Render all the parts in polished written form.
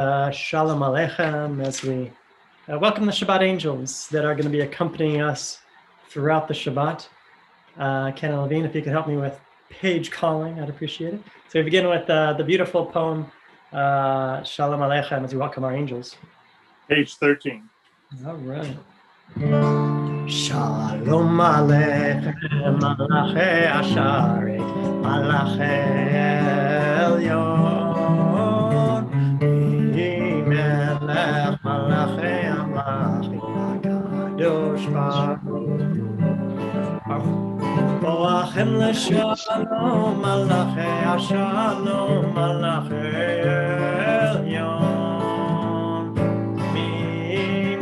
Shalom Aleichem, as we welcome the Shabbat angels that are going to be accompanying us throughout the Shabbat. Ken and Levine, if you could help me with page calling, I'd appreciate it. So we begin with the beautiful poem, Shalom Aleichem, as we welcome our angels. Page 13. All right. Shalom Aleichem, Malachei Asharei, Malachei Elyon, Melech Malachei Amlachim, HaKadosh Baruch Hu. Boachem l'shalom, Malachei Ashalom, Malachei Elyon,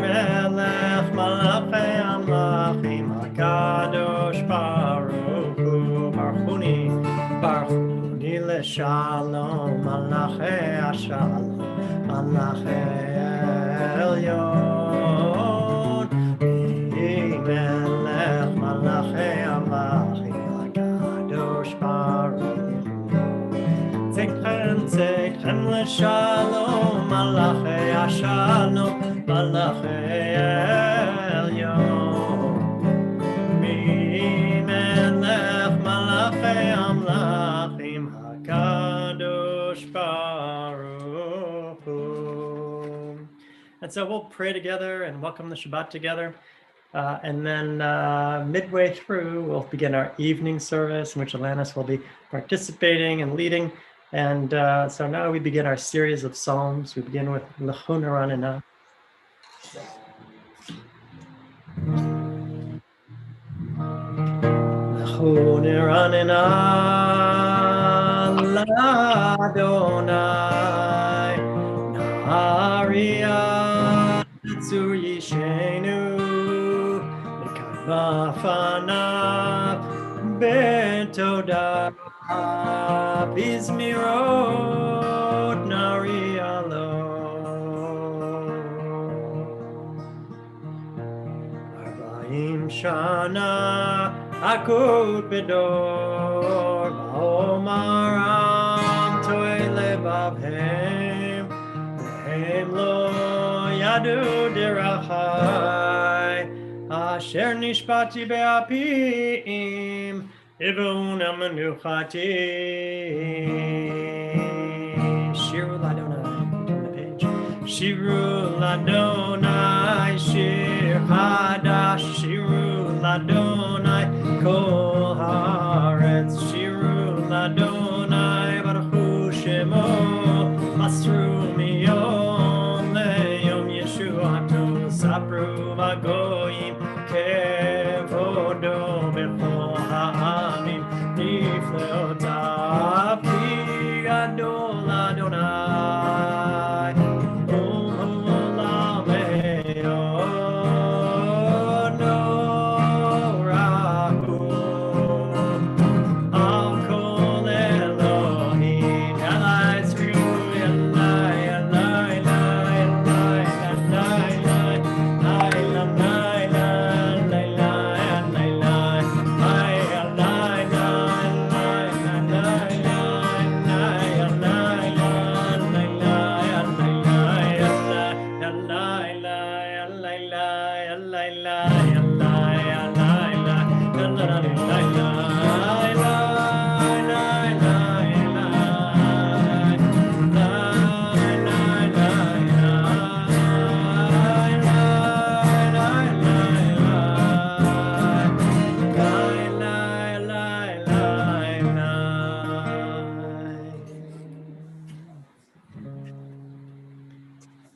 Melech Malachei Amlachim, HaKadosh Baruch Hu. Baruchuni l'shalom, Malachei Ashalom, Malachei Elyon, Melech Malachei Amlachim, HaKadosh Baruch Hu. Tzedchem l'shalom, Malachei Ashalom, Malachei Elyon, Melech Malachei Amlachim, HaKadosh Baruch Hu. And so we'll pray together and welcome the Shabbat together. And then midway through, we'll begin our evening service in which Alanis will be participating and leading. And so now we begin our series of Psalms. We begin with L'chun Ranina. L'chun Ranina l'Adonai, Na'ariya Tzur Yishenu, Bafanav Betodah Bizmirot Narialo Arbaim Shana Akut Bedor Baomaram Toy Lebavhem Lehem Lo Yadu Derachai Asher nishpati be'apim Ivuna menuchati. Shiru Ladonai, turn the page. Shiru Ladonai, Shir Hadash. Shiru Ladonai, Kol Haaretz. Shiru Ladonai, Baruch Hu Shemo, Masru Miyom Le'yom Yeshuato, Sapru Vagoyim, Kevodo Bechol Ha'amim, Nifleotav Ki Gadol Adonai, Olam Norahu, Al Kol Elohim, Elai Tzriu, Elai, Elai, Elai, Elai, Elai,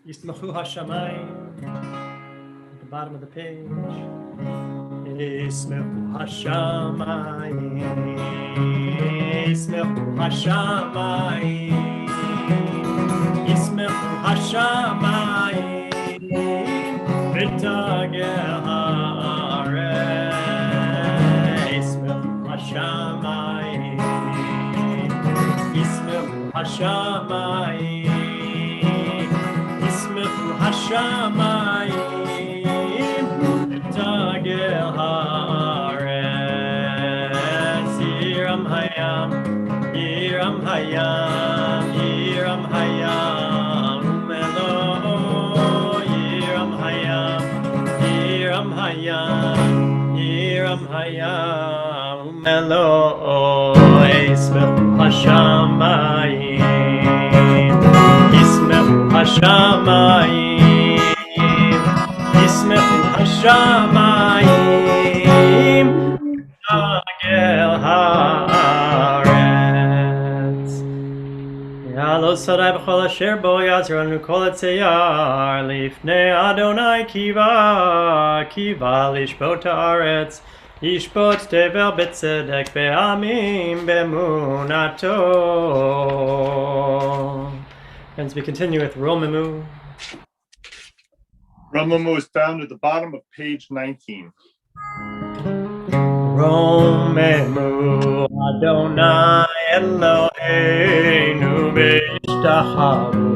Yismachu Hashamayim, at the bottom of the page. Yismachu Hashamayim, Yismachu Hashamayim, Yismachu Hashamayim, V'tageh ha'arei. Yismachu Hashamayim, Yismachu Hashamayim, Hashamayim, V'tageh haaretz. Yiram hayam, Yiram hayam, Yiram hayam, Hayam Eloi Ismechu Hashamayim Ismechu Hashamayim Ismechu Hashamayim Agel Haaretz Yalo Sarai B'chol Asher Bo Yazranu Kol Etzeyar Lifnei Adonai Kiva Lishbot Haaretz Yishbot Tevel B'tzedek Be'amim Be'munato. And as we continue with Romemu. Romemu is found at the bottom of page 19. Romemu Adonai Eloheinu B'ishtachavu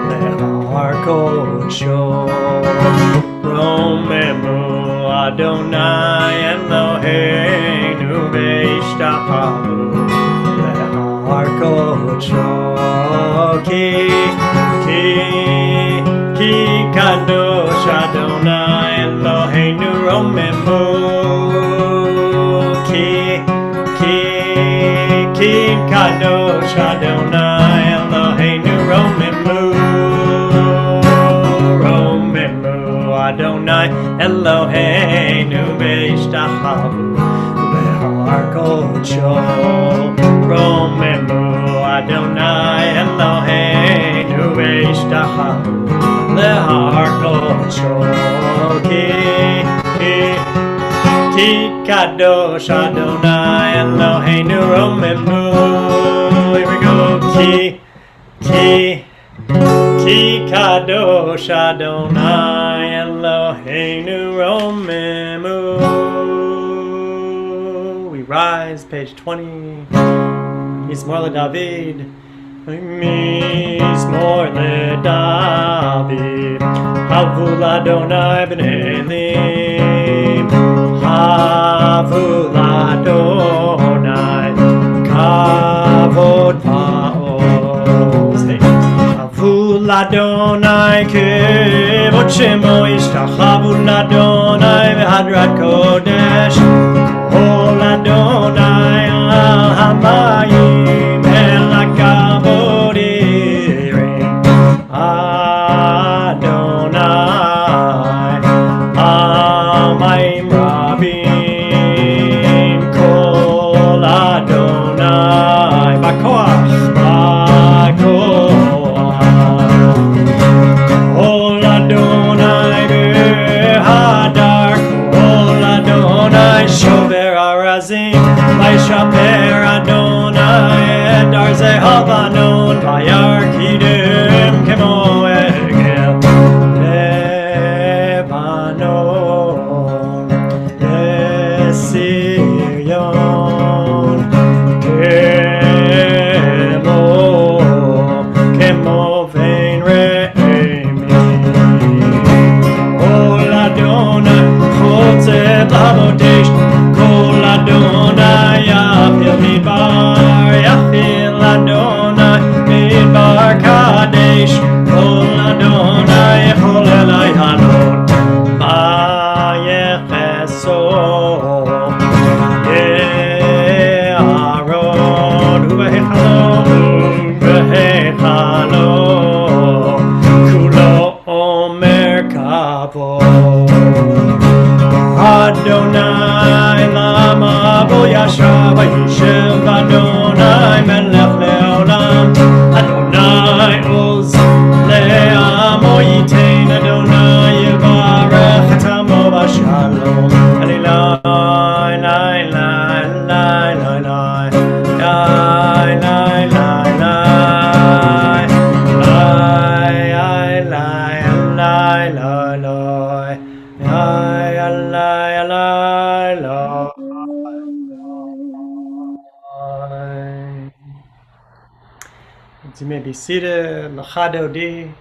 Lehar Kodsho. Romemu Adonai Eloheinu B'ishtachavu Lehar Kodsho. Ki Kadosh Adonai Eloheinu Romemu. Ki Kadosh Adonai Eloheinu Romemu. Romemu Adonai Eloheinu B'ishtachavu Lehar Kodsho. Romemu Adonai Eloheinu B'ishtachavu Lehar Kodsho. Ki Kadosh Adonai Eloheinu Romemu. Here we go. Ki Kadosh Adonai Eloheinu Romemu. We rise, page 20. Mizmor LeDavid. Mizmor LeDavid. Havul Adonai B'nei Elim. Havul Adonai Kavod Pa'oz. Havul Adonai Kevod Shemo Ishtachavul Adonai V'Hadrat Kodesh. Kol Adonai Al Hamayim El HaKavod Irim Adonai Hamayim Rabim Kol Adonai Bakoach Kol Adonai Behadar Kol Adonai Shover Arazim Vaishaper Adonai Et Arzei Havanon Vayarkidim Kemo Egel Lebanon Sirion Kemo Vein Re'emi Kol Adonai Chotzeb Lamodesh Kol Adonai Yafil Adonai Midbar Kadesh Kol Adonai Cholelai Halon Vayecheso Ye'aron Uvehechalo Kulo Omer Kavod Adonai Lama Bo Yashav Vayishev Adonai Melech Leolam Adonai Oz Le'amo Yitein Adonai Yivarech Et Amo B'Shalom Elilai Lai Lai Lai Lai Lai Lai Lai Lai Lai Lai Lai You may be seated. L'chadodi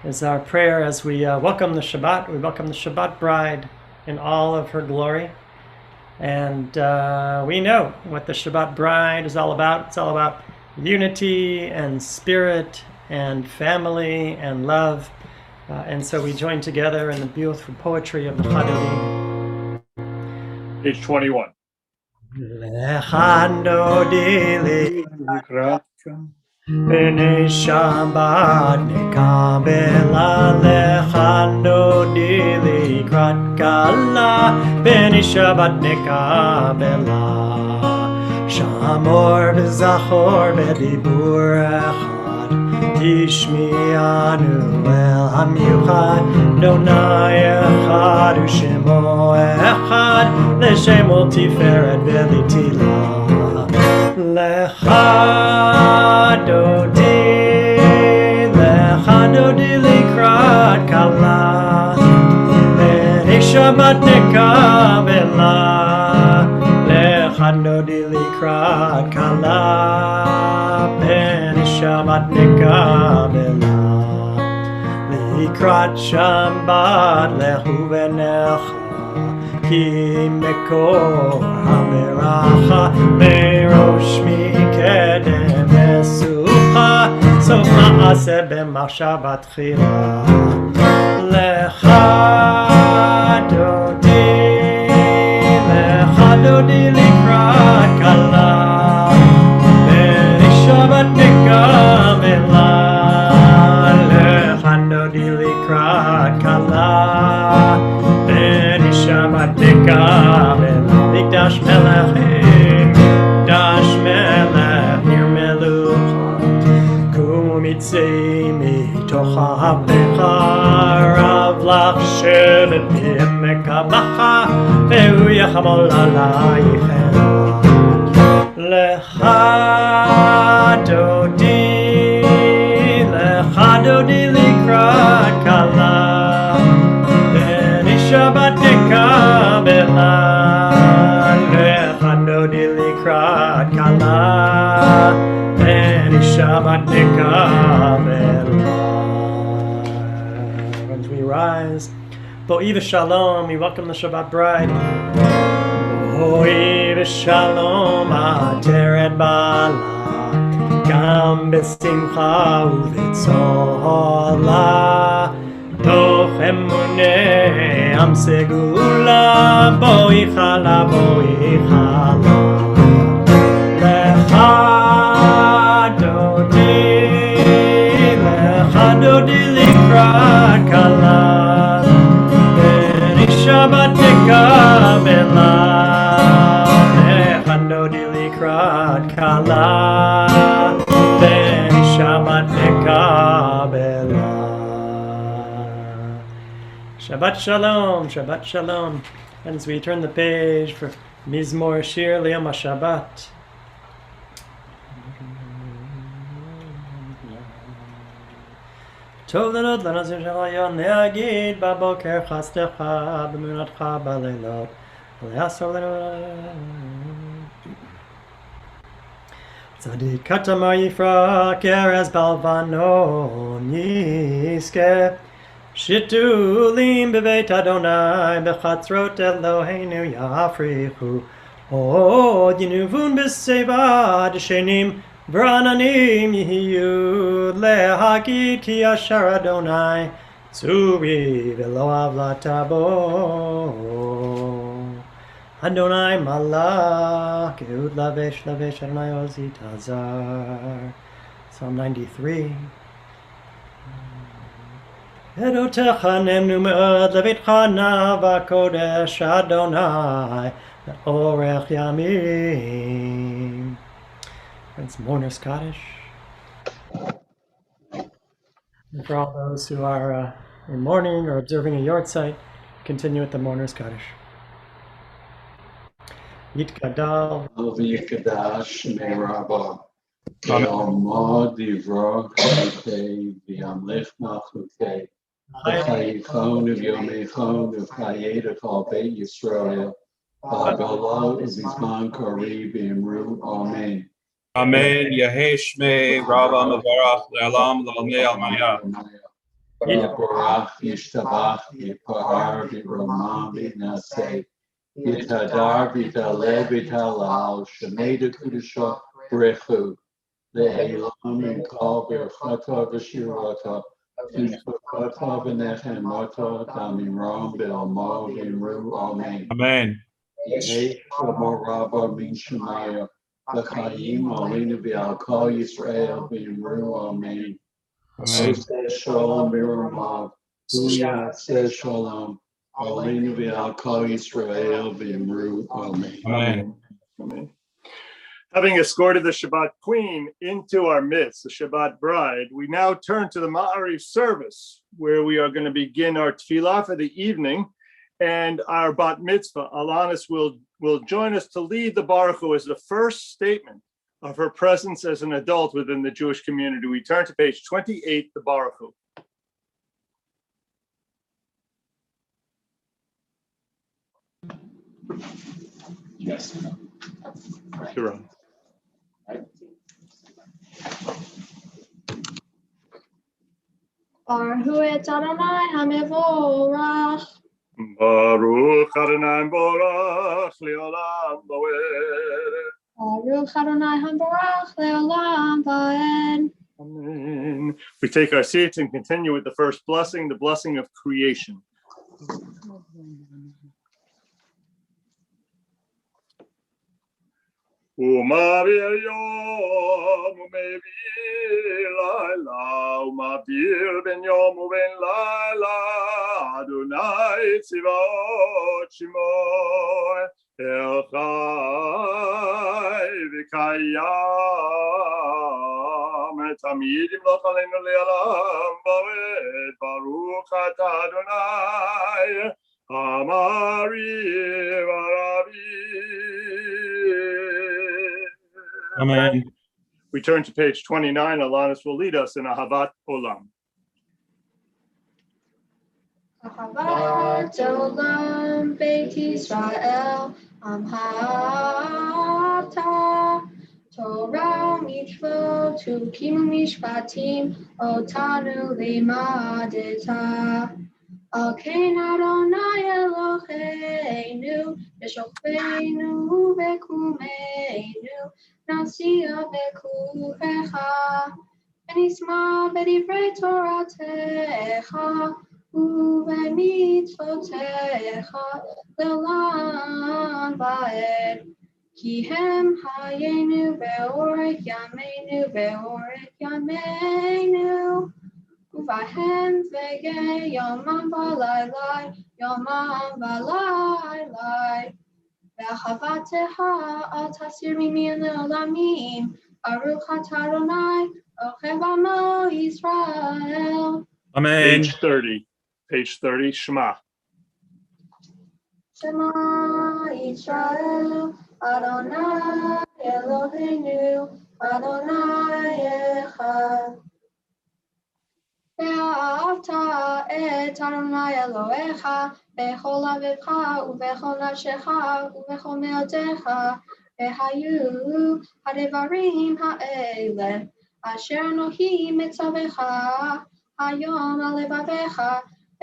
is our prayer as we welcome the Shabbat. We welcome the Shabbat bride in all of her glory. And we know what the Shabbat bride is all about. It's all about unity and spirit and family and love. And so we join together in the beautiful poetry of the Chadodi. Page 21. Lechando dili b'nei Shabbat nekabela. Lechando dili krat kala b'nei Shabbat nekabela. Shamor v'zachor b'dibur echad tishmi'anu el hamiuchad. Adonai echad u'shemo echad l'shemo tiferet v'litila. Lechado di likrat kala b'nei Shabbat nekabela. Lechado di likrat kala b'nei Shabbat nekabela. Likrat Shabbat lehu v'necha ki mekor hameracha berosh mikedem mesucha sof ma'aseh b'machshavat tchila. Lechado di likrat kala b'nei Shabbat nekabela. Lechado di likrat kala b'nei Shabbat nekabela. Mikdash melech, Mikdash melech, nir melucha, kumitzei mitoch ha'avecha, rav lach shelet b'emek ha'bacha, ve'hu yachamol alaychem. Lechado di likrat kala b'nei Shabbat nekabela. Lechado di likrat kala b'nei Shabbat nekabela. As we rise, Bo'I v'shalom, we welcome the Shabbat bride. Bo'I v'shalom ateret bala, gam b'simcha u'v'tzola, toch emunei am segula. Bo'I chala, Bo'I chala. Lechado di likrat kala b'nei Shabbat nekabela. Lechado di likrat kala b'nei Shabbat nekabela. Shabbat shalom, Shabbat shalom. And as we turn the page for Mizmor Shir L'Yom HaShabbat. טוב לנות לנזיר של היום להגיד בבוקר חסדך באמונתך בלילות ולעשור לנו צדיק כתמר יפרח ארז בלבנון יזכה שיתולים בבית אדוני בחצרות אלוהינו יפריחו עוד ינובון בשיבה דשנים V'ra'ananim yihiyu le'hagid ki asher Adonai tzuri v'lo avlatabo. Adonai malach Ehud lavesh lavesh Adonai ozit hazar. Psalm 93. Edotecha nemnu me'od levitcha nava kodesh Adonai le'orech yamim. It's Mourner's Kaddish. And for all those who are in mourning or observing a yard site, continue with the Mourner's Kaddish. Yitkadal V'yikadash me'raba V'yomad divrah chayitei V'yamlech malchutei V'chayichon v'yomeichon V'chayed kol Beit Yisrael V'hagalah V'zman kari V'imru Amen. Amen. Yehei Shmei Rabba Mevarach Le'alam L'Almei Almaya. V'barach Yishtabach V'pahar V'romam V'naseh V'tadar V'taleh V'talal Shemei D'Kudusha B'rechu Le'elam V'kal V'chata V'shirata V'chata V'nechem Mata D'Amiram V'almo V'imru Amen. Amen. Hey, Rabba Mishamaya, L'chaim Alinu V'al Kol Yisrael V'Yimru Amen. Amen. Oseh Shalom Miramav, Yaseh Shalom, Alinu V'al Kol Yisrael V'Yimru Amen. Amen. Amen. Having escorted the Shabbat queen into our midst, the Shabbat bride, we now turn to the Ma'ariv service, where we are going to begin our tefillah for the evening, and our bat mitzvah, Alanis, will join us to lead the Baruch Hu as the first statement of her presence as an adult within the Jewish community. We turn to page 28, the Baruch Hu. Yes. You're on. Baruch et Adonai HaMevorach. Baruch Adonai Borach Leolam Boed. Baruch Adonai HaMevorach Leolam Vaed. Amen. We take our seats and continue with the first blessing, the blessing of creation. Umavir yom umevir laila, umavir ben yom uben laila, Adonai tzivot shemo el chai v'kayam tamid yimloch aleinu le'olam va'ed. Baruch atah Adonai Amariv Aravi. Amen. We turn to page 29. Alanis will lead us in Ahavat Olam. Ahavat Olam Beit Yisrael Amhavta Torah Mitzvot Tukim Mishpatim Otanu Limadeta Al Kein Adonai Eloheinu B'shofeinu V'kumeinu Nasiya V'kuhecha V'nisma B'divrei Toratecha U'v'mitzvotecha Le'olam va'ed Ki hem hayenu ve'orek yameinu Uvahem vege yomam v'lailai Ve'achavatecha al tasir mimi le'olamim Baruch atah Adonai ochev amo Yisrael. Amen. Page 30, Shema. Shema Yisrael Adonai Eloheinu Adonai Echad. Ve'ahavta et Adonai Elohecha bechol avivcha ubechol nafshecha ubechol meotecha ve'hayu hadevarim ha'ele asher Anochi mitzavecha hayom al levavecha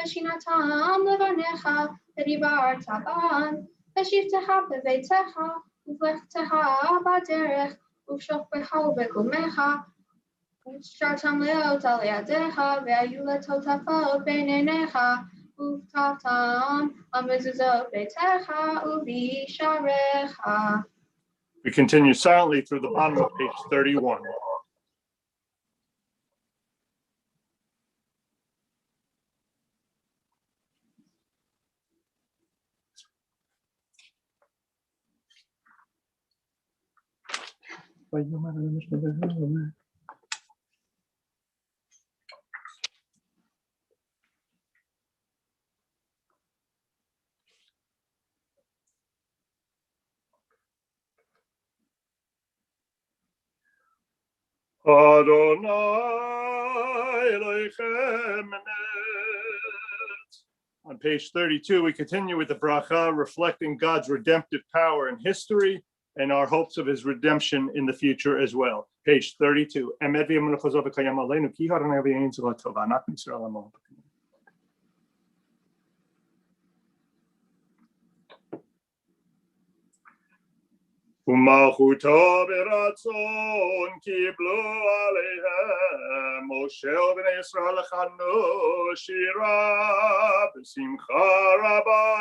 ve'shinatam levanecha ve'dibarta bam ve'shivtecha beveitzecha uvlechtecha baderech uv'shofbecha ubegumecha U'shtartam leot al yadecha ve'ayu letotafot bein einecha u'v'taftam al mezuzot beitecha u'v'isharecha. We continue silently through the bottom of page 31. Adonai Elohim Emet. On page 32, we continue with the bracha reflecting God's redemptive power in history and our hopes of his redemption in the future as well. Page 32. Emet v'yamunu chazov v'kayam aleinu ki Adonai v'yein tzivot tova anak Yisrael amo. ומלכותו ברצון קיבלו עליהם, משה ובני ישראל לחנו שירה בשמחה רבה,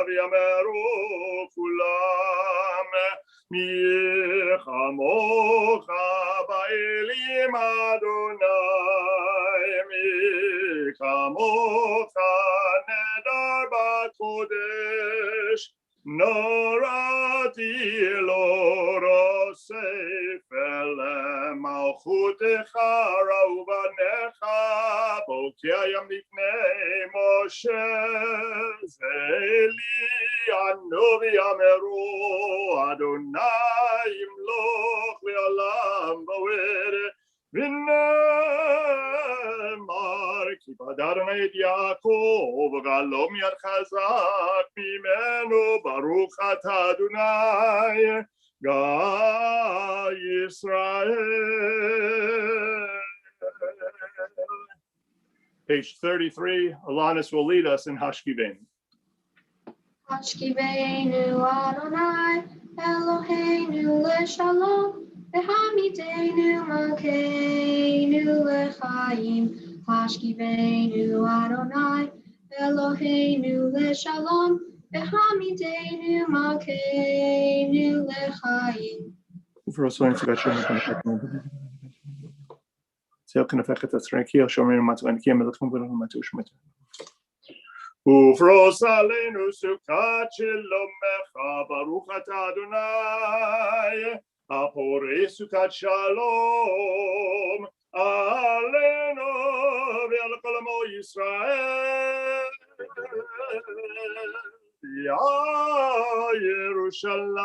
ויאמרו כולם, מי כמוך באלים אדוני, מי כמוך נדר בקודש, נורתי לא רוסף למלכותך ראו בניך בוקע ים לפני משה זה לי ענו ויאמרו אדוני ימלוך לעולם ועד ונאמר כי פדה אדוני את יעקב וגאלו מיד חזק ממנו ברוך אתה אדוני גא ישראל. Page 33, Alanis will lead us in Hashkivenu. Hashkivenu Adonai Eloheinu leshalom V'hamidenu malkeinu lechaim. Hashkivenu Adonai Eloheinu leshalom V'hamidenu malkeinu lechaim. ופרוס עלינו סוכת שלומך ברוך אתה אדוני הפורש סוכת שלום עלינו ועל כל עמו ישראל יא ירושלים.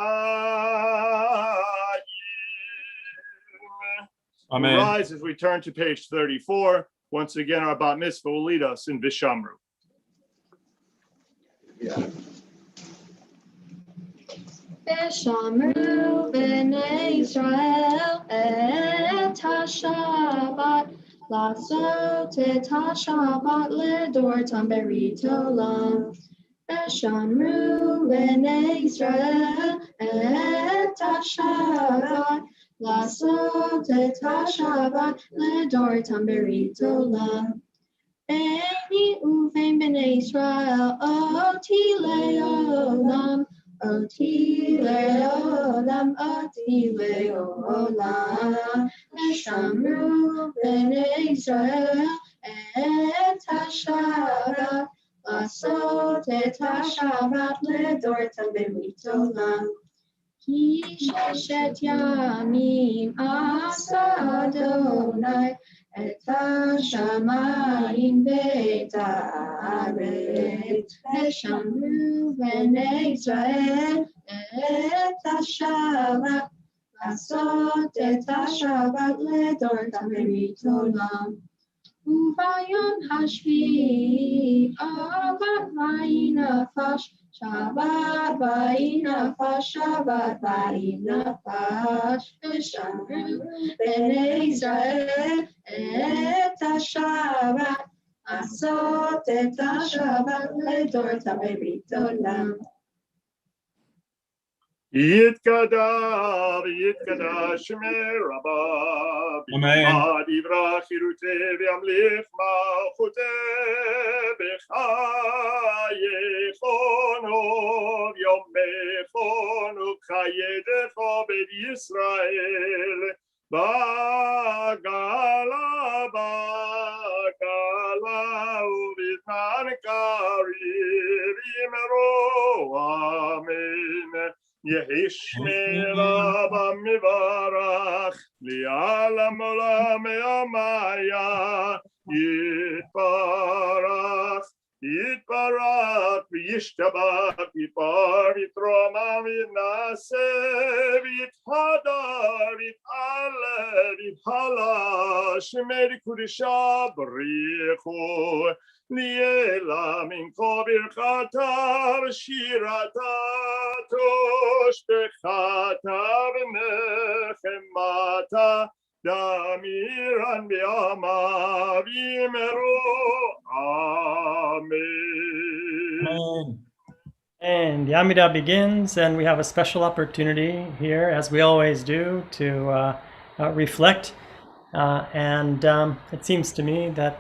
Amen. We'll rise as we turn to page 34. Once again, our bat mitzvah will lead us in Vishamru. Vishamru b'nei Yisrael et ha-Shabbat לעשות את השבת לדורתם ברית עולם. ושמרו בני ישראל את השבת, לעשות את השבת לדורתם ברית עולם. ביני ובין בני ישראל אותי לעולם, אותי לעולם, אותי לעולם. ושמרו בני ישראל את השבת, לעשות את השבת לדורתם ברית עולם. כי ששת ימים עשה אדוני את השמיים ואת הארץ. ושמרו בני ישראל את השבת, לעשות את השבת לדורתם ברית עולם. וביום השביעי שבת ויהי נפש, שבת ויהי נפש, שבת ויהי נפש. ושמרו בני ישראל את השבת, לעשות את השבת לדורתם ברית עולם. יתקדש ויתקדש שמי רבה, בלמד יברח חירותי וימליך מלכותי, בחייכונו ויומכונו חיידךו בית ישראל, בגלה ובזמן קריב יאמרו אמן. יהי שמי רבה מברך לעולם עולם ימיה, יתברך יתברך וישתבח ויתפאר ויתרומם ויתנשא ויתהדר ויתעלה ויתהלל שמי קודשה בריחו לילה מנקו ברכתה ושירתה תושבחתה ונחמתה דמירן בימיו יאמרו אמן. And the Amidah begins, and we have a special opportunity here, as we always do, to reflect. And it seems to me that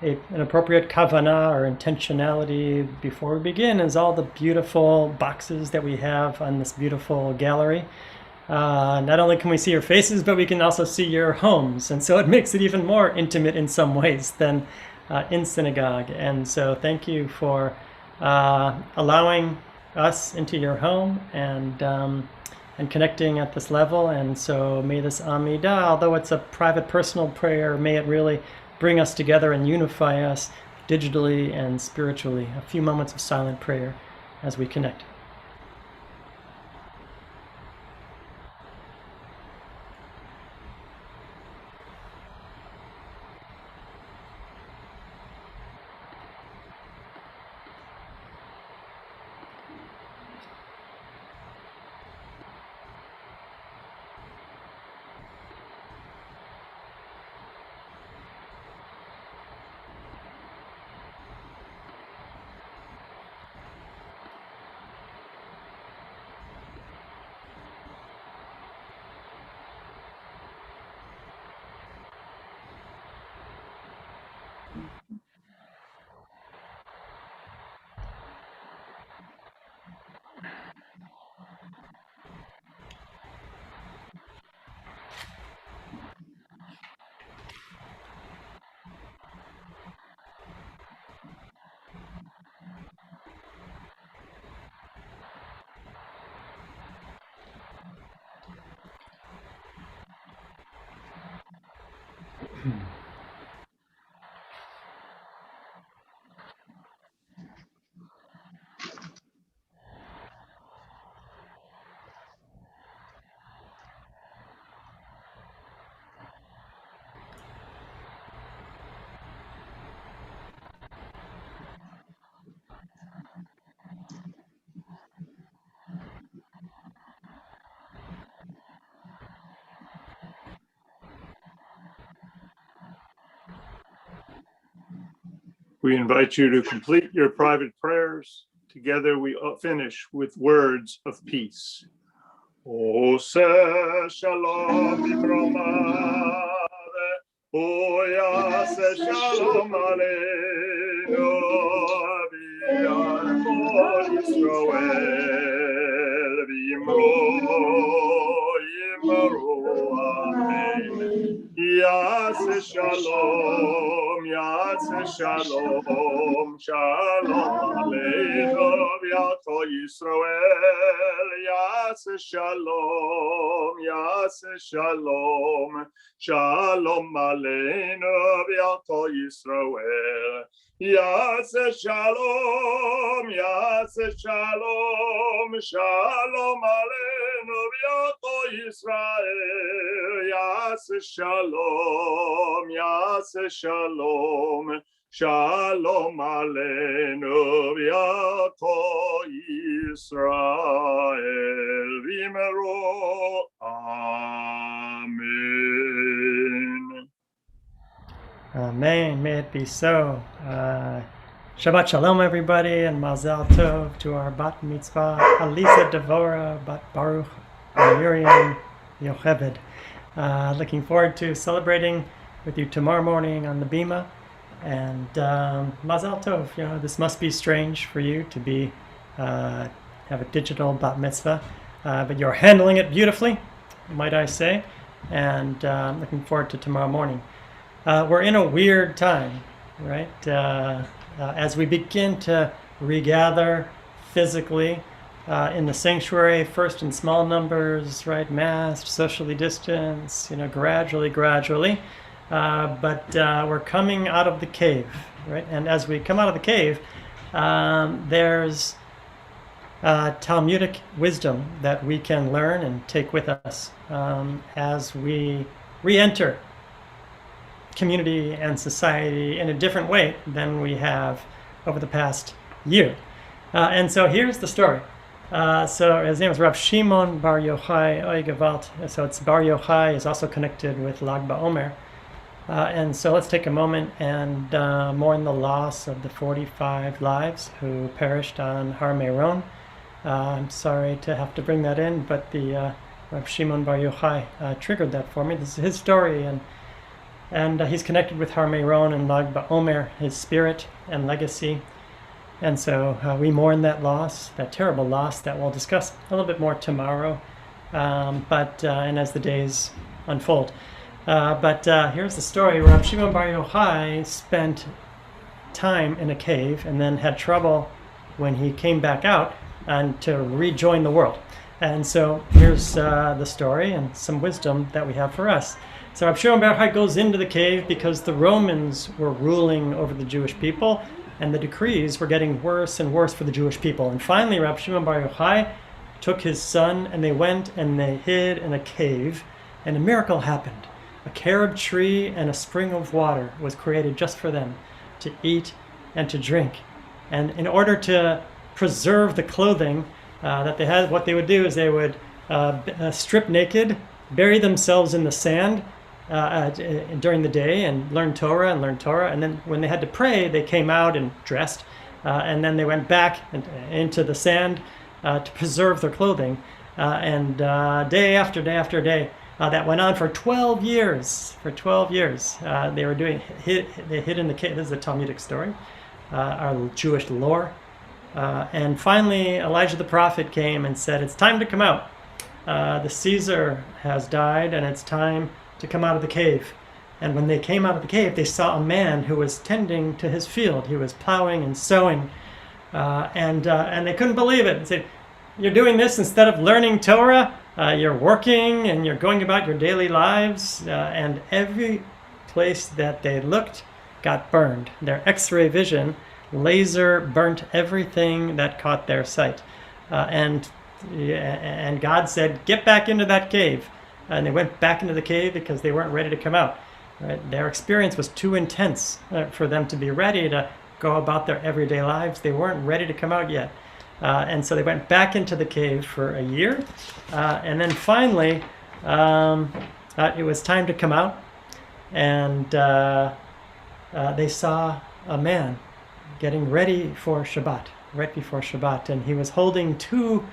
an appropriate kavanah or intentionality before we begin is all the beautiful boxes that we have on this beautiful gallery. Not only can we see your faces, but we can also see your homes. And so it makes it even more intimate in some ways than in synagogue. And so thank you for allowing us into your home and connecting at this level. And so may this Amidah, although it's a private personal prayer, may it really bring us together and unify us digitally and spiritually. A few moments of silent prayer as we connect. We invite you to complete your private prayers. Together we finish with words of peace. Oseh shalom b'bromah, oyaseh shalom aleinu, v'yarkol Yisroel, v'yimro amen. Yaseh shalom, Yaseh shalom, shalom aleinu v'yarkol Yisroel. Yaseh shalom, Yaseh shalom, shalom aleinu v'yarkol Yisroel. Yaseh shalom, Yaseh shalom, shalom aleinu v'yarkol Yisrael. Yaseh shalom, Yaseh shalom, shalom aleinu v'yarkol Yisrael. V'yimeru amen. Amen. May it be so. Shabbat Shalom, everybody, and Mazal Tov to our Bat Mitzvah, Alisa Devora, Bat Baruch, and Miriam Yocheved. Looking forward to celebrating with you tomorrow morning on the Bima. And Mazal Tov, this must be strange for you to be have a digital Bat Mitzvah, but you're handling it beautifully, might I say, and looking forward to tomorrow morning. We're in a weird time, right? As we begin to regather physically in the sanctuary, first in small numbers, right? Masked, socially distanced, gradually. But we're coming out of the cave, right? And as we come out of the cave, there's Talmudic wisdom that we can learn and take with us as we re-enter community and society in a different way than we have over the past year. And so here's the story. So his name is Rav Shimon Bar Yochai Oy Gevalt. So it's Bar Yochai is also connected with Lag BaOmer. And so let's take a moment and mourn the loss of the 45 lives who perished on Har Meron I'm sorry to have to bring that in, but the Rav Shimon Bar Yochai triggered that for me. This is his story, and he's connected with Har Meron and Lag BaOmer, his spirit and legacy. And so we mourn that loss, that terrible loss that we'll discuss a little bit more tomorrow, and as the days unfold. But here's the story. Rav Shimon Bar Yochai spent time in a cave and then had trouble when he came back out and to rejoin the world. And so here's the story and some wisdom that we have for us. So Rav Shimon Bar Yochai goes into the cave because the Romans were ruling over the Jewish people, and the decrees were getting worse and worse for the Jewish people. And finally, Rav Shimon Bar Yochai took his son, and they went and they hid in a cave, and a miracle happened. A carob tree and a spring of water was created just for them to eat and to drink. And in order to preserve the clothing that they had, what they would do is they would strip naked, bury themselves in the sand during the day and learn Torah. And then when they had to pray, they came out and dressed, and then they went back into the sand to preserve their clothing. And day after day after day, that went on for 12 years. For 12 years, they were doing. They hid in the cave. This is a Talmudic story, our Jewish lore. And finally, Elijah the prophet came and said, "It's time to come out. The Caesar has died, and it's time to come out of the cave." And when they came out of the cave, they saw a man who was tending to his field. He was plowing and sowing, and they couldn't believe it. They said, "You're doing this instead of learning Torah. You're working and you're going about your daily lives." And every place that they looked got burned. Their X-ray vision, laser burnt everything that caught their sight. And God said, "Get back into that cave." And they went back into the cave because they weren't ready to come out. Right? Their experience was too intense for them to be ready to go about their everyday lives. They weren't ready to come out yet. And so they went back into the cave for a year. And then finally, it was time to come out. And they saw a man getting ready for Shabbat, right before Shabbat. And he was holding two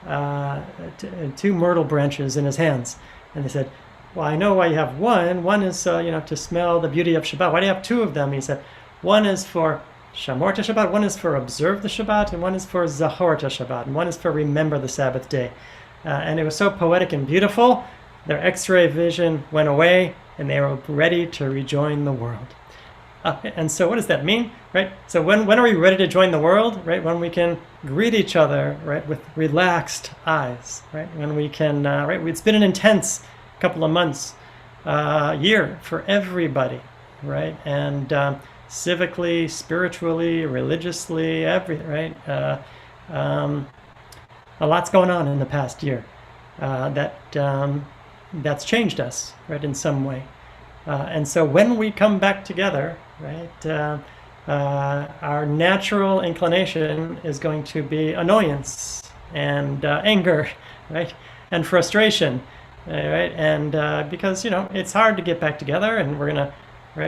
myrtle branches in his hands. And they said, "Well, I know why you have one. One is, to smell the beauty of Shabbat. Why do you have two of them?" He said, "One is for Shamor to Shabbat, one is for observe the Shabbat, and one is for Zachor to Shabbat, and one is for remember the Sabbath day." And it was so poetic and beautiful. Their X-ray vision went away, and they were ready to rejoin the world. And so what does that mean, right? So when are we ready to join the world, right? When we can greet each other, right, with relaxed eyes, right? When we can, right? It's been an intense couple of months, year for everybody, right? And civically, spiritually, religiously, everything, right? A lot's going on in the past year that's changed us, right, in some way. And so when we come back together, right, our natural inclination is going to be annoyance and anger, right, and frustration, right? And because it's hard to get back together, and we're gonna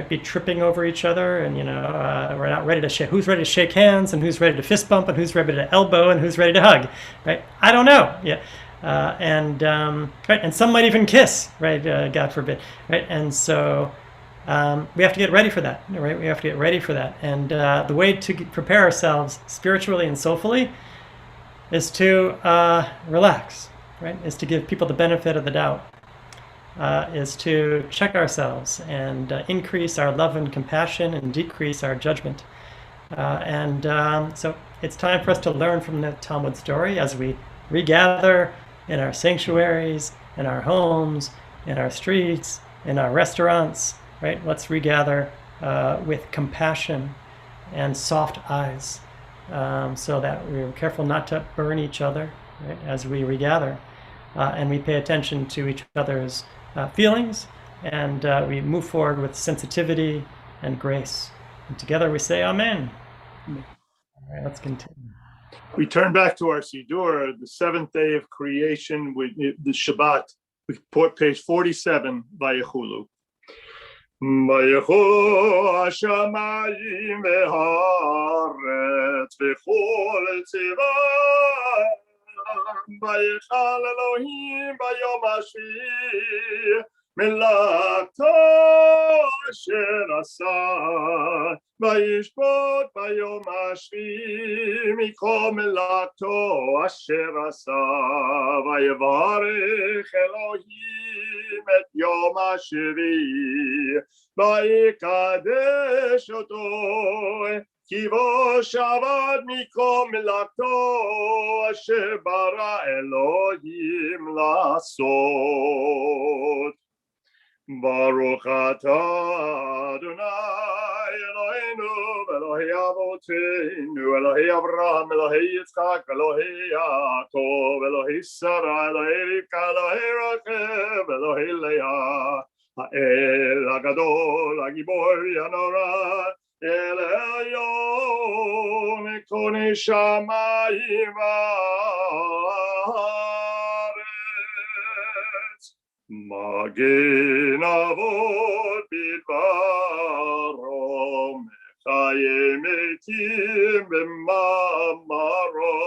be tripping over each other, and we're not ready to shake. Who's ready to shake hands, and who's ready to fist bump, and who's ready to elbow, and who's ready to hug, right? I don't know. Yeah. Right, and some might even kiss, right? God forbid, right? And so we have to get ready for that, right? We have to get ready for that, and the way to prepare ourselves spiritually and soulfully is to relax, right? Is to give people the benefit of the doubt, is to check ourselves and increase our love and compassion and decrease our judgment, so it's time for us to learn from the Talmud story as we regather in our sanctuaries, in our homes, in our streets, in our restaurants, right? Let's regather with compassion and soft eyes, so that we're careful not to burn each other, right, as we regather, and we pay attention to each other's feelings, and we move forward with sensitivity and grace. And together we say Amen. All right, let's continue. We turn back to our Siddur, the seventh day of creation, with the Shabbat, page 47, Vayechulu. Vayechulu hashamayim ve'haaretz v'chol tzivah ויכל אלוהים ביום השביעי מלאכתו אשר עשה, וישפוט ביום השביעי מכל מלאכתו אשר עשה, ויברך אלוהים את יום השביעי, ויקדש אותו, כי בו שבת מכל מלאכתו אשר ברא אלוהים לעשות. ברוך אתה אדוני אלוהינו ואלוהי אבותינו, אלוהי אברהם, אלוהי יצחק, אלוהי יעקב, אלוהי שרה, אלוהי רבקה, אלוהי רחל, אלוהי לאה, האל הגדול, הגיבור הנורא, אל העליון, קונה שמיים וארץ, מגן אבות בדברו, מחיי מתים במאמרו,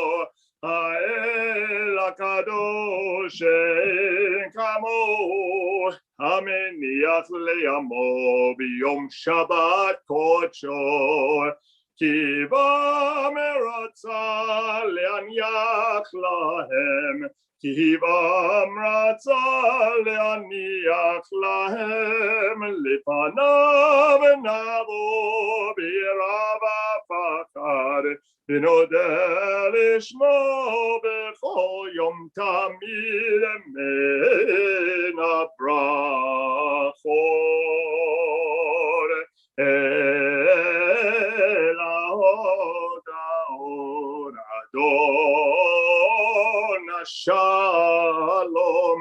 האל הקדוש אין כמוהו, המניח לימו ביום שבת קודשו, כי בם רצה להניח להם, כי בם רצה להניח להם, לפניו נבוא ברב הפחד, ונודה לשמו בכל יום תמיד מן הברכות. אל ההודעות אדון השלום,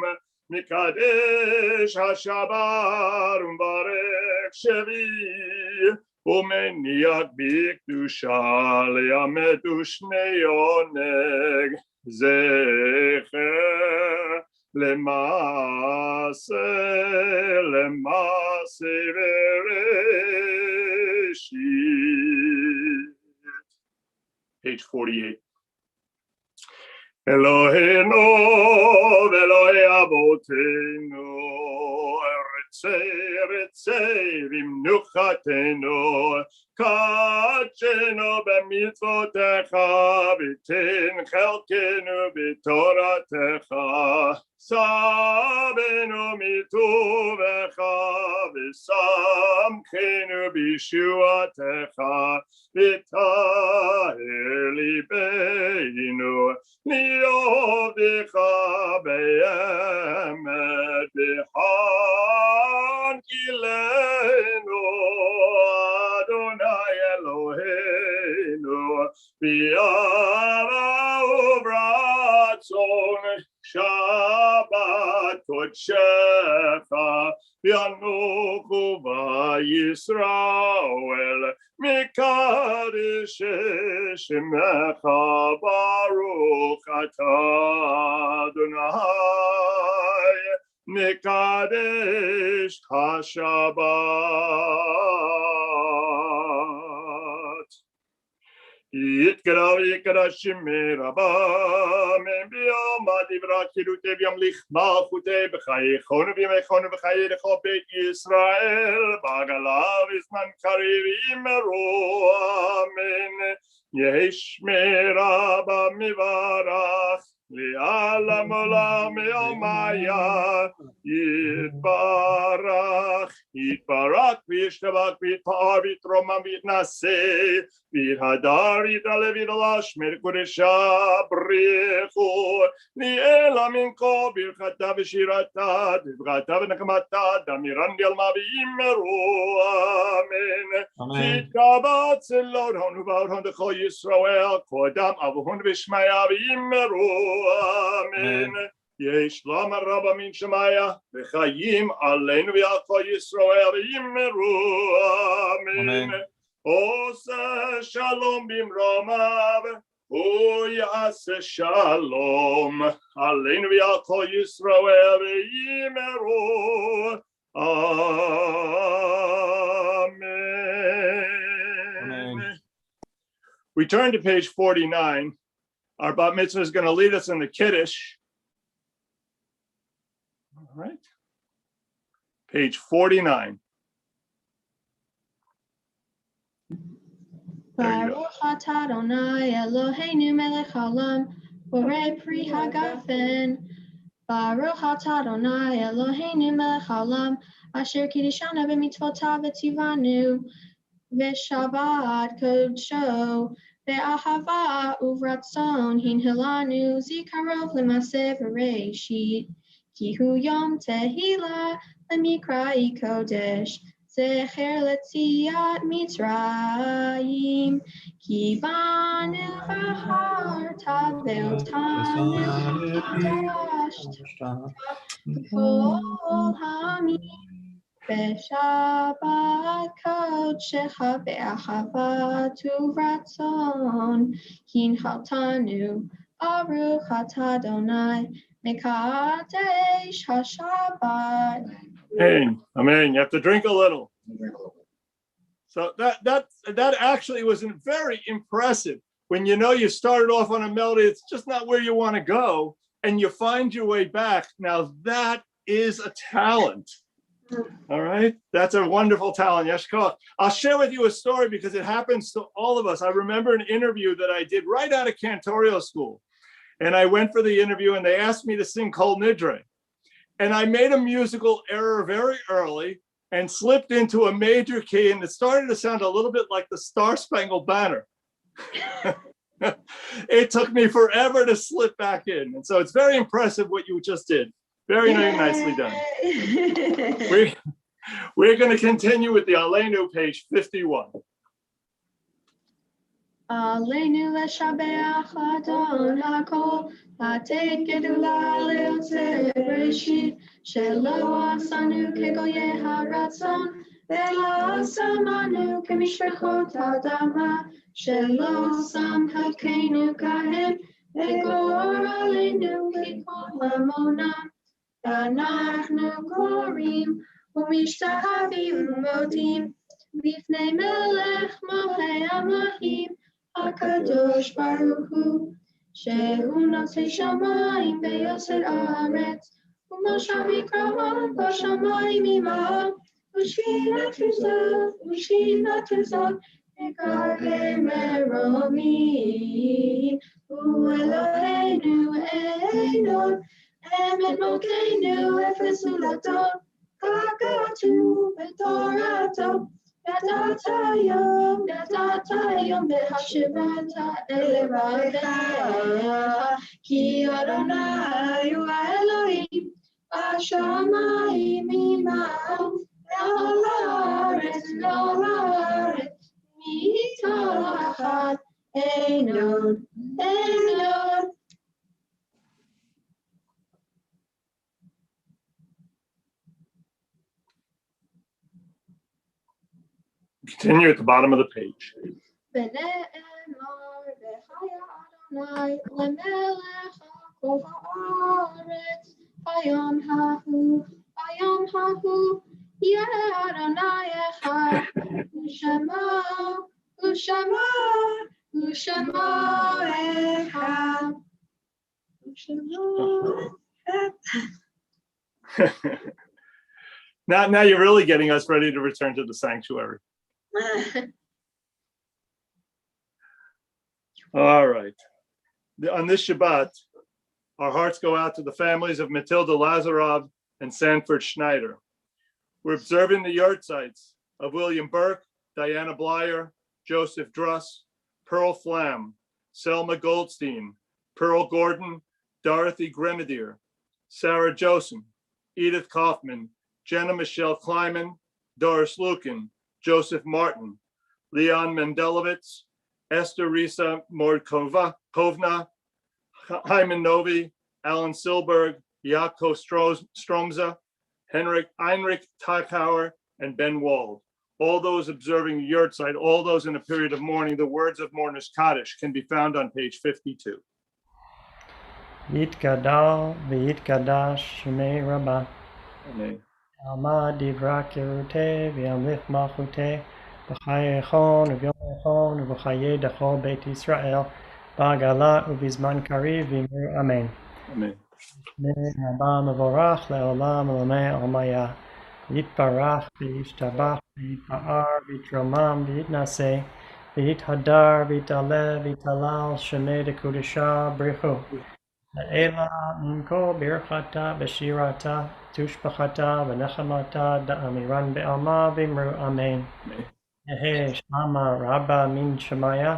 מקדש השבת ומברך שביעי, ומניח בקדושה לימד ושני עונג, זכר למעשה בראשית. Page 48. אלוהינו ואלוהי אבותינו, רצה במנוחתנו, קדשנו במצוותיך, ותן חלקנו בתורתך, סבנו מטובך, ושמחנו בישועתך, וטהר ליבנו, לעובדך באמת בהנחילנו, אדוני אלוהינו, באהבה וברצון, שבת קודשך, ינוחו בישראל, מקדש שמך, ברוך אתה אדוני, מקדש השבת. יקרא שמי רבה, ביום הדברה קירותי וימליך מלכותי בחייכון ובימיכון וחיי לכל בית ישראל, בעגלה בזמן קריב אמרו אמן. יהי שמי רבה מברך, לעולם עולם יומיה, יתברך, יתברך וישתבח ויתפאר ויתרומם ויתנשא, ויתהדר ויתעלה ויתעלה שמר קודשה בריחו, לעילא מנקו ברכתה ושירתה, דברתה ונחמתה, דמירן דלמה ואמרו אמן. יתקבץ צלון הון ובעוד דכל ישראל, קודם אבוהון ושמיה ואמרו אמן. יהי שלום הרבה מן שמיה, וחיים עלינו ועל כל ישראל ואמרו אמן. עושה שלום במרומיו, הוא יעשה שלום עלינו ועל כל ישראל ואמרו amen. We turn to page 49. Our bat mitzvah is going to lead us in the Kiddush. All right. Page 49. Baruch atah Adonai Eloheinu melech haolam, borei pri hagafen. Baruch atah Adonai Eloheinu melech haolam, asher kiddishanu b'mitzvotav v'tzivanu, v'shabbat kodsho, ve'ahava uvratzon hinhilanu, zikarov l'maseh v'reishit, ki hu yom tehila l'mikra'i kodesh, zecher letziat Mitzrayim, ki banu v'harta ve'otanu v'dashta b'kol hamim, v'shabbat kodshecha ve'ahavat uvratzon hinhaltanu, Baruch atah Adonai mekadesh hashabbat. Amen. Amen. You have to drink a little. So that actually was very impressive. When you know you started off on a melody, it's just not where you want to go, and you find your way back. Now that is a talent. All right, that's a wonderful talent. Yeshua. I'll share with you a story because it happens to all of us. I remember an interview that I did right out of cantorial school, and I went for the interview, and they asked me to sing Kol Nidre. And I made a musical error very early and slipped into a major key, and it started to sound a little bit like the Star Spangled Banner. It took me forever to slip back in. And so it's very impressive what you just did. Very nicely done. We're going to continue with the Aleinu, page 51. Aleinu leshabeach Adon hakol, לתת גדולה ליוצר בראשית, שלא עשנו כגויי הרצון, ולא שמנו כמשפחות אדמה, שלא שם חלקנו כהם, וגורלנו ככל המונם. אנחנו קוראים ומשתחווים ומודים לפני מלך מלכי המלכים, הקדוש ברוך הוא, שהוא נוציא שמיים ויוצר ארץ, ומושב יקרון בשמיים עמם, ושכינת זאת יקרא מרומים. הוא אלוהינו עליון, אמת מלכנו אפס זולתו, כתוב בתורתו. נתת היום והשבת אלוהיך, כי אדוני הוא האלוהים בשמיים עמם, ועל הארץ מתחת אין עוד. Continue at the bottom of the page. ונאמר וחיה אדוני למלך כל הארץ, ביום ההוא יהיה אדוני אחד, ושמו אחד. Now you're really getting us ready to return to the sanctuary. All right. On this Shabbat, our hearts go out to the families of Matilda Lazarov and Sanford Schneider. We're observing the yahrzeits of William Burke, Diana Blyer, Joseph Druss, Pearl Flam, Selma Goldstein, Pearl Gordon, Dorothy Grenadier, Sarah Joseph, Edith Kaufman, Jenna Michelle Kleiman, Doris Lukin, Joseph Martin, Leon Mendelovitz, Esther Risa Mordkovna, Hyman Novi, Alan Silberg, Jaakko Stromza, Heinrich Teichauer, and Ben Wald. All those observing the yahrzeit, all those in a period of mourning, the words of mourners Kaddish can be found on page 52. Yitgadal v'yitgadash shmei Rabbah. Amen. Alma divra kirute v'yamlich malchute v'chayechon v'yomechon v'chaye dachol Beit Yisrael ba'gala ubizman kariv v'imru amen. Amen. Haba mevorach le'olam olamei omaya. Yitbarach v'yishtabach v'yitpa'ar v'yitromam v'yitnaseh v'yithadar v'yitale v'yitalal shemei dekudesha brichu. Ela mko birchata v'shirata tushbachata v'nechamata da'amiran be'alma v'imru amen. Yehe shama rabba min shemaya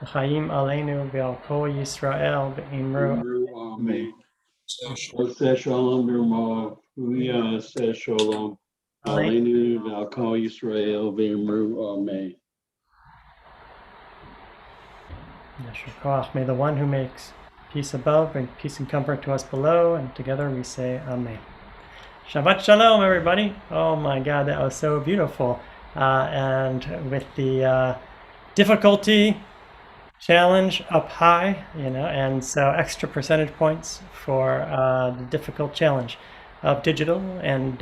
v'chaim aleinu v'al kol Yisrael v'imru. Amen. Oseh shalom b'ramav. Huya aseh shalom. Aleinu v'al Yisrael v'imru. Amen. Yasher koach. May the one who makes peace above bring peace and comfort to us below, and together we say Amen. Shabbat Shalom, everybody. Oh my God, that was so beautiful. And with the difficulty challenge up high, and so extra percentage points for the difficult challenge of digital and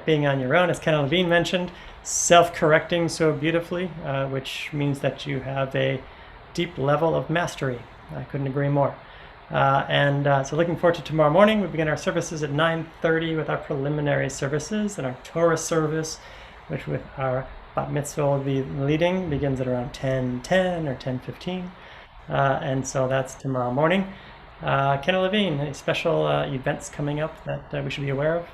being on your own, as Ken Levine mentioned, self-correcting so beautifully, which means that you have a deep level of mastery. I couldn't agree more. So looking forward to tomorrow morning. We begin our services at 9:30 with our preliminary services, and our Torah service, which with our Bat Mitzvah will be leading, begins at around 10:10 or 10:15. And so that's tomorrow morning. Ken Levine, any special events coming up that we should be aware of?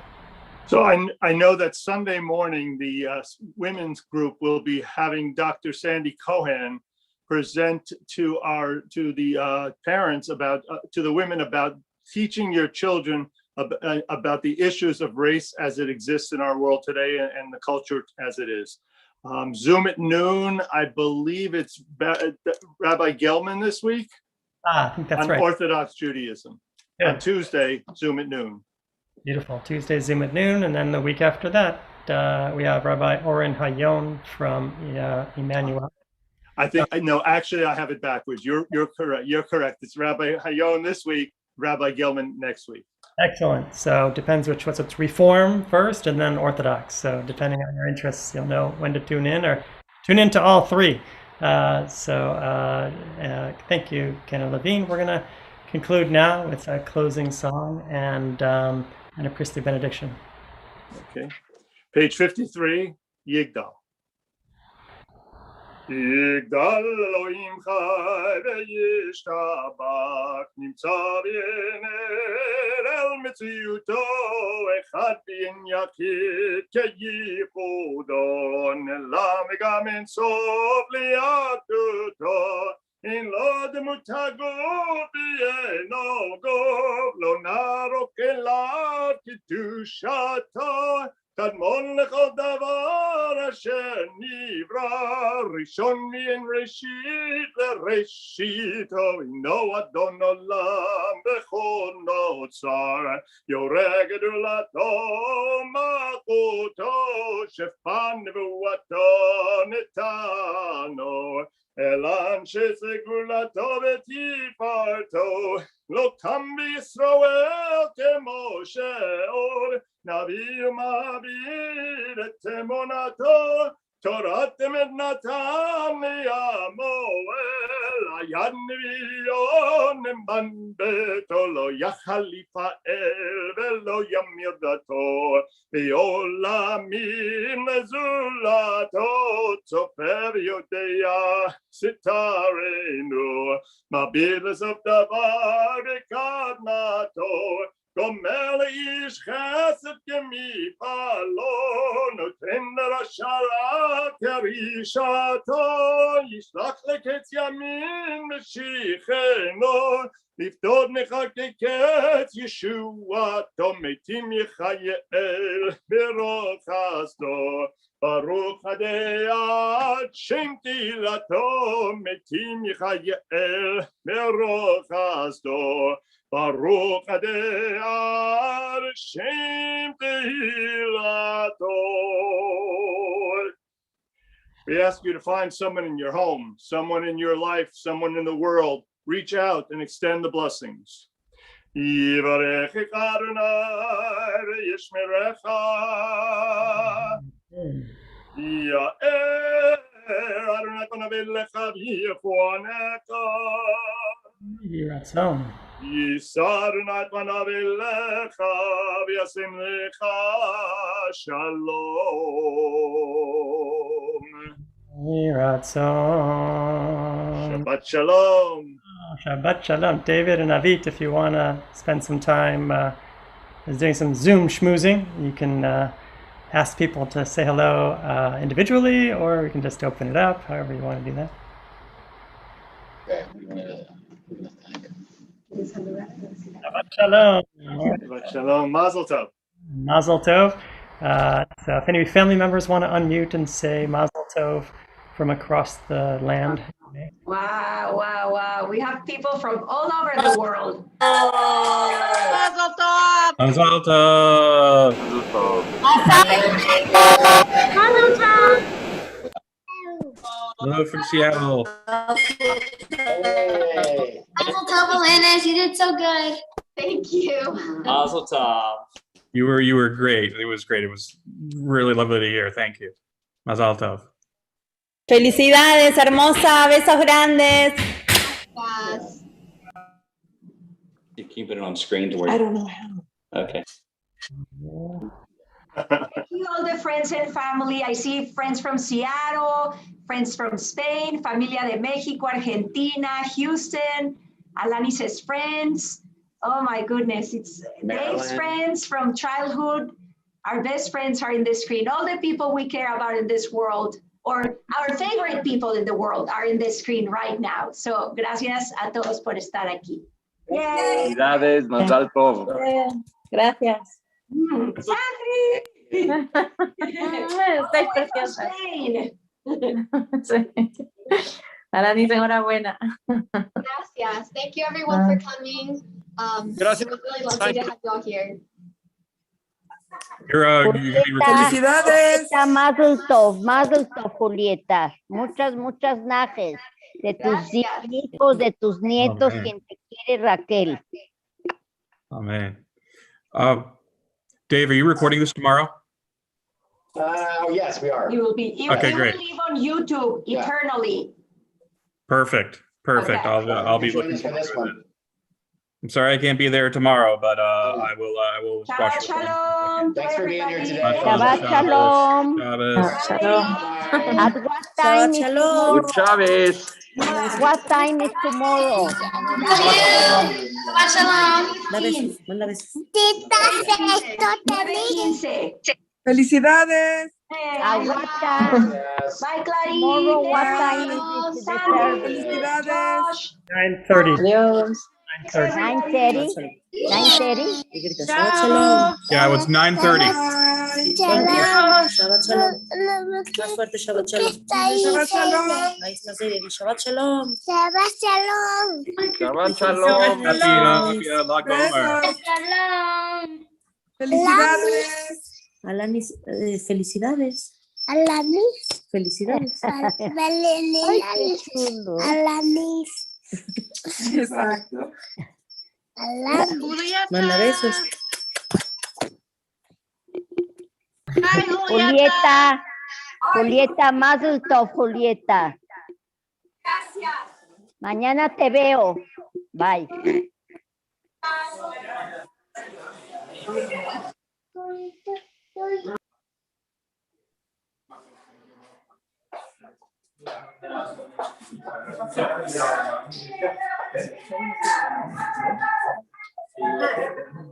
So I know that Sunday morning, the women's group will be having Dr. Sandy Cohen present to the parents to the women about teaching your children about the issues of race as it exists in our world today and the culture as it is. Zoom at noon. I believe it's Rabbi Gelman this week. I think that's on right. Orthodox Judaism. Good. On Tuesday, Zoom at noon. Beautiful. Tuesday, Zoom at noon, and then the week after that, we have Rabbi Oren Hayon from Emmanuel. I think no. Actually, I have it backwards. You're correct. You're correct. It's Rabbi Hayon this week, Rabbi Gelman next week. Excellent. So depends what's Reform first, and then Orthodox. So depending on your interests, you'll know when to tune in or tune into all three. Thank you, Ken Levine. We're gonna conclude now with a closing song and a priestly benediction. Okay. Page 53, Yigdal. יגדל אלוהים חי וישתבח נמצא וינר אל מציאותו אחד בין יחיד כייחודו נעלם וגם אין סוף ליהדותו אין לו דמות הגוף ואינו גוף לא נערוך אליו קדושתו קדמון לכל דבר אשר נברא ראשון מן ראשית לראשיתו אינו אדון עולם בכל נוצר יורה גדולתו מלכותו שפע נבואתו נתנו אל אנשי סגולתו ותפארתו לא קם בישראל כמו שאול נביא ומעביר את אמונתו תורת אמת נתן לעמואל היד נביאו נאמן ביתו לא יכל לפעל ולא ימיר דתו בעולמים לזולתו צופה ויודע סתרנו מביט לסוף דבר בקדמתו גומר לאיש חסד כמפעלו נותן לרשע כרישתו ישלח לקץ ימין משיחנו לפדות מחלקי קץ ישועתו מתים יחייל ברוך חסדו ברוך הדעת שם תהילתו מתים יחייל ברוך חסדו Baruch Adonai Shem Tehilato. We ask you to find someone in your home, someone in your life, someone in the world. Reach out and extend the blessings. Yivarech Adonai v'yishmerecha. Ya'er Adonai panav elecha v'yichuanecha. Yiratzon. Yisar nat manavilecha v'yasim lecha shalom. Yiratzon. Shabbat shalom. Shabbat shalom. David and Avit, if you want to spend some time doing some Zoom schmoozing, you can ask people to say hello individually, or we can just open it up, however you want to do that. Shabbat shalom. Shabbat shalom. Mazel tov. Mazel tov. So if any family members want to unmute and say Mazel tov from across the land. Wow, wow, wow. We have people from all over the world. Mazel tov. Mazel tov. Hello from Seattle. Mazel tov, Alanis. You did so good. Thank you. Mazel tov. You were great. It was great. It was really lovely to hear. Thank you. Mazel tov. Felicidades, hermosa. Besos grandes. Yes. You keep it on screen to where. I don't know how. Okay. Thank you, all the friends and family. I see friends from Seattle, friends from Spain, Familia de México, Argentina, Houston, Alanis's friends. Oh my goodness, it's Dave's friends from childhood. Our best friends are in the screen. All the people we care about in this world, or our favorite people in the world, are in the screen right now. So gracias a todos por estar aquí. Yay! Felicidades, Mazel tov. Gracias. Zachary! Estoy preciosa. Spain. Sí. Alanis, enhorabuena. Gracias. Thank you everyone for coming. Gracias. It was really lovely to have you all here. You're gonna be Felicidades. Mazel tov, Julieta. Muchas najes. De tus Gracias. hijos, de tus nietos, Amén. quien te quiere, Raquel. Amen. Dave, are you recording this tomorrow? Yes, we are. You will be. You, Okay, you great. will live on YouTube Yeah. eternally. Perfect. Okay. I'll be Join looking us for forward this to it. one. I'm sorry I can't be there tomorrow, but I will Shabbat watch it. shalom. to Thanks for being here everybody. today. Shabbat shalom. Shabbos. Shalom. At what time is tomorrow? Good Shabbos. What time is tomorrow? Shabbat shalom. Manda besos. 9:15. Felicidades. At what time? Yes. Bye, Clarice. Tomorrow, what time is the service? Felicidades. Josh. 9:30. Adiós. 9:30. 9:30? 9:30. Yeah, it was 9:30. Shabbat shalom. Más fuerte, Shabbat shalom. Shabbat shalom. Ahí está, Siri. Shabbat shalom. Shabbat shalom. Happy Lag BaOmer. Felicidades. Alanis, felicidades. Felicidades. Ay, qué chulo. Exacto. Manda besos. Julieta, Mazel tov, Julieta. Gracias. Mañana te veo. Bye.